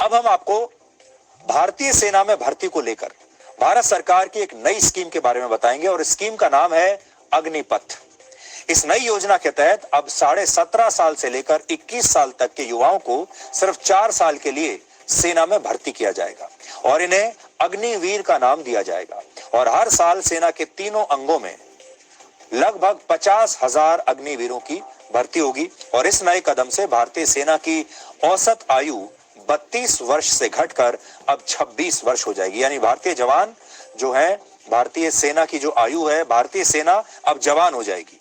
अब हम आपको भारतीय सेना में भर्ती को लेकर भारत सरकार की एक नई स्कीम के बारे में बताएंगे और स्कीम का नाम है अग्निपथ। इस नई योजना के तहत अब 17.5 साल से लेकर 21 साल तक के युवाओं को सिर्फ 4 साल के लिए सेना में भर्ती किया जाएगा और इन्हें अग्निवीर का नाम दिया जाएगा। और हर साल सेना के तीनों अंगों में लगभग 50,000 अग्निवीरों की भर्ती होगी और इस नए कदम से भारतीय सेना की औसत आयु 32 वर्ष से घटकर अब 26 वर्ष हो जाएगी। यानी भारतीय जवान जो है, भारतीय सेना की जो आयु है, भारतीय सेना अब जवान हो जाएगी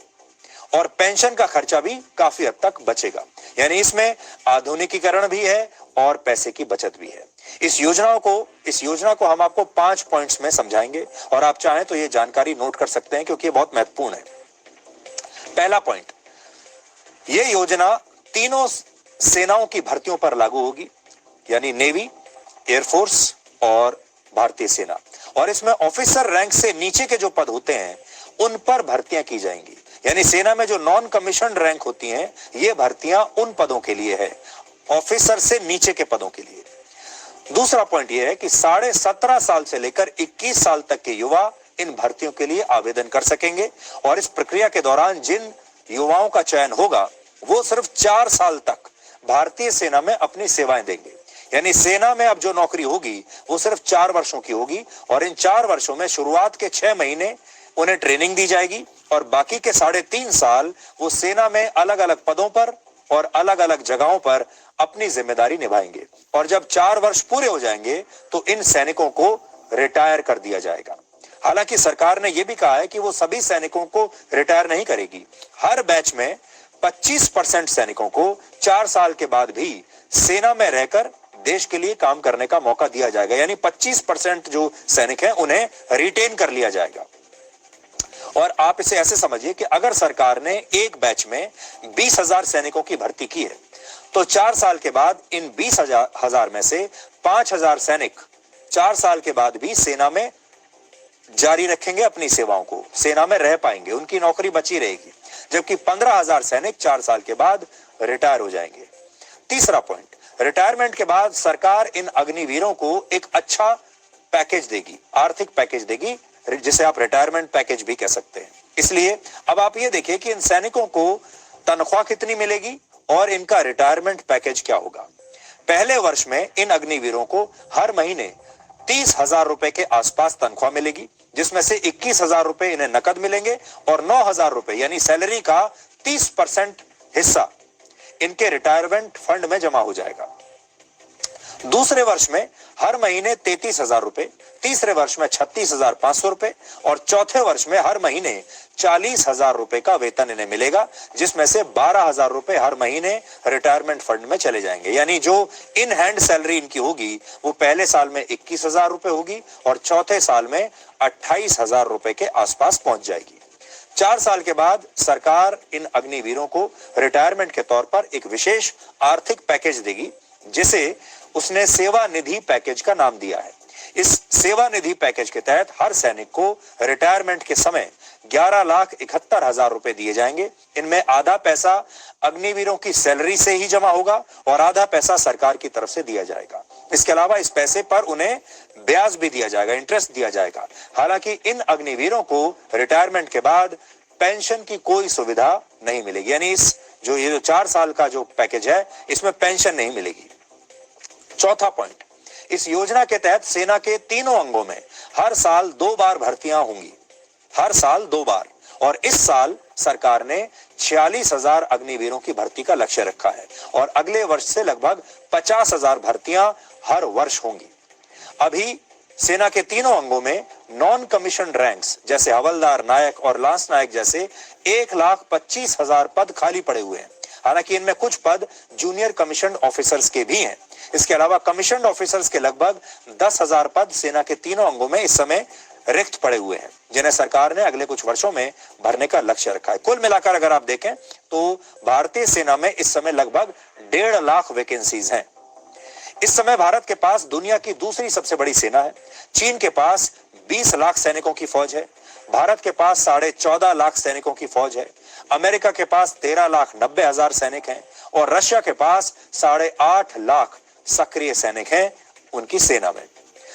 और पेंशन का खर्चा भी काफी हद तक बचेगा। यानी इसमें आधुनिकीकरण भी है और पैसे की बचत भी है। इस योजना को हम आपको 5 पॉइंट्स में समझाएंगे और आप चाहें तो ये जानकारी नोट कर सकते हैं क्योंकि ये बहुत महत्वपूर्ण है। पहला पॉइंट, ये योजना तीनों सेनाओं की भर्तियों पर लागू होगी, यानी नेवी, एयरफोर्स और भारतीय सेना। और इसमें ऑफिसर रैंक से नीचे के जो पद होते हैं उन पर भर्तियां की जाएंगी। यानी सेना में जो नॉन कमीशन रैंक होती हैं, ये भर्तियां उन पदों के लिए है, ऑफिसर से नीचे के पदों के लिए। दूसरा पॉइंट यह है कि 17.5 साल से लेकर 21 साल तक के युवा इन भर्तियों के लिए आवेदन कर सकेंगे और इस प्रक्रिया के दौरान जिन युवाओं का चयन होगा वो सिर्फ 4 साल तक भारतीय सेना में अपनी सेवाएं देंगे। यानी सेना में अब जो नौकरी होगी वो सिर्फ 4 वर्षों की होगी और इन 4 वर्षों में शुरुआत के 6 महीने उन्हें ट्रेनिंग दी जाएगी और बाकी के 3.5 साल वो सेना में अलग अलग पदों पर और अलग अलग जगहों पर अपनी जिम्मेदारी निभाएंगे। और जब 4 वर्ष पूरे हो जाएंगे तो इन सैनिकों को रिटायर कर दिया जाएगा। हालांकि सरकार ने यह भी कहा है कि वो सभी सैनिकों को रिटायर नहीं करेगी। हर बैच में 25% सैनिकों को 4 साल के बाद भी सेना में रहकर देश के लिए काम करने का मौका दिया जाएगा। यानी 25% जो सैनिक हैं उन्हें रिटेन कर लिया जाएगा। और आप इसे ऐसे समझिए कि अगर सरकार ने एक बैच में 20,000 सैनिकों की भर्ती की है तो 4 साल के बाद इन 20,000 में से 5,000 सैनिक 4 साल के बाद भी सेना में जारी रखेंगे अपनी सेवाओं को, सेना में रह पाएंगे, उनकी नौकरी बची रहेगी, जबकि 15,000 सैनिक 4 साल के बाद रिटायर हो जाएंगे। तीसरा पॉइंट, रिटायरमेंट के बाद सरकार इन अग्निवीरों को एक अच्छा पैकेज देगी, आर्थिक पैकेज देगी, जिसे आप रिटायरमेंट पैकेज भी कह सकते हैं। इसलिए अब आप ये देखिए कि इन सैनिकों को तनख्वाह कितनी मिलेगी और इनका रिटायरमेंट पैकेज क्या होगा। पहले वर्ष में इन अग्निवीरों को हर महीने 30,000 रुपए के आसपास तनख्वाह मिलेगी, जिसमें से 21,000 रुपए इन्हें नकद मिलेंगे और 9,000 रुपए यानी सैलरी का 30% हिस्सा इनके रिटायरमेंट फंड में जमा हो जाएगा। दूसरे वर्ष में हर महीने 33,000 रुपए, तीसरे वर्ष में 36,500 रुपए और चौथे वर्ष में हर महीने 40,000 रुपए का वेतन इन्हें मिलेगा, जिसमें से 12,000 रुपए हर महीने रिटायरमेंट फंड में चले जाएंगे। यानी जो इन हैंड सैलरी इनकी होगी वो पहले साल में 21,000 रुपए होगी और चौथे साल में 28,000 रुपए के आसपास पहुंच जाएगी। 4 साल के बाद सरकार इन अग्निवीरों को रिटायरमेंट के तौर पर एक विशेष आर्थिक पैकेज देगी, जिसे उसने सेवा निधि पैकेज का नाम दिया है। इस सेवा निधि पैकेज के तहत हर सैनिक को रिटायरमेंट के समय 11,71,000 रुपए दिए जाएंगे। इनमें आधा पैसा अग्निवीरों की सैलरी से ही जमा होगा और आधा पैसा सरकार की तरफ से दिया जाएगा। इसके अलावा इस पैसे पर उन्हें ब्याज भी दिया जाएगा, इंटरेस्ट दिया जाएगा। हालांकि इन अग्निवीरों को रिटायरमेंट के बाद पेंशन की कोई सुविधा नहीं मिलेगी। यानी ये जो 4 साल का जो पैकेज है इसमें पेंशन नहीं मिलेगी। चौथा पॉइंट, इस योजना के तहत सेना के तीनों अंगों में हर साल 2 बार भर्तियां होंगी, हर साल 2 बार। और इस साल सरकार ने 46,000 अग्निवीरों की भर्ती का लक्ष्य रखा है और अगले वर्ष से लगभग 50,000 भर्तियां हर वर्ष होंगी। अभी सेना के तीनों अंगों में नॉन कमीशन रैंक्स जैसे हवलदार, नायक और लांस नायक जैसे 1,25,000 पद खाली पड़े हुए हैं। हालांकि इनमें कुछ पद जूनियर कमीशन ऑफिसर्स के भी हैं। इसके अलावा कमीशन ऑफिसर्स के लगभग 10,000 पद सेना के तीनों अंगों में इस समय रिक्त पड़े हुए हैं, जिन्हें सरकार ने अगले कुछ वर्षों में भरने का लक्ष्य रखा है। कुल मिलाकर अगर आप देखें तो भारतीय सेना में इस समय लगभग 1.5 लाख वैकेंसीज हैं। इस समय भारत के पास दुनिया की दूसरी सबसे बड़ी सेना है। चीन के पास 20 लाख सैनिकों की फौज है, भारत के पास 14.5 लाख सैनिकों की फौज है, अमेरिका के पास 13,90,000 सैनिक हैं और रशिया के पास 8.5 लाख सक्रिय सैनिक हैं उनकी सेना में।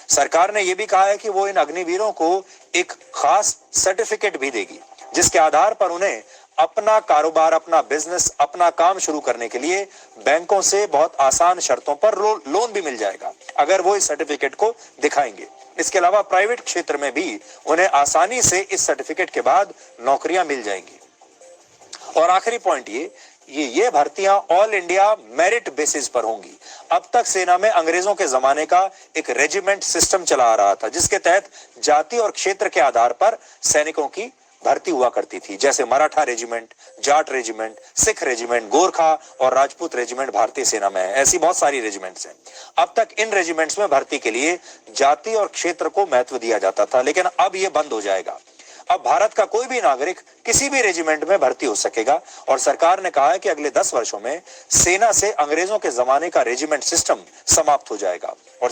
सरकार ने यह भी कहा है कि वो इन अग्निवीरों को एक खास सर्टिफिकेट भी देगी, जिसके आधार पर उन्हें अपना कारोबार, अपना बिजनेस, अपना काम शुरू करने के लिए बैंकों से बहुत आसान शर्तों पर लोन भी मिल जाएगा, अगर वो इस सर्टिफिकेट को दिखाएंगे। इसके अलावा प्राइवेट क्षेत्र में भी उन्हें आसानी से इस सर्टिफिकेट के बाद नौकरियां मिल जाएंगी। और आखिरी पॉइंट ये भर्तियां ऑल इंडिया मेरिट बेसिस पर होंगी। अब तक सेना में अंग्रेजों के जमाने का एक रेजिमेंट सिस्टम चला आ रहा था, जिसके तहत जाति और क्षेत्र के आधार पर सैनिकों की भर्ती हुआ करती थी, जैसे Maratha regiment, Jat regiment, Sikh regiment, Gorkha और राजपूत रेजिमेंट भारतीय सेना में है। ऐसी बहुत सारी रेजिमेंट्स हैं। अब तक इन रेजिमेंट्स में भर्ती के लिए जाति और क्षेत्र को महत्व दिया जाता था, लेकिन अब यह बंद हो जाएगा। अब भारत का कोई भी नागरिक किसी भी रेजिमेंट में भर्ती हो सकेगा और सरकार ने कहा है कि अगले 10 वर्षों में सेना से अंग्रेजों के जमाने का रेजिमेंट सिस्टम समाप्त हो जाएगा। और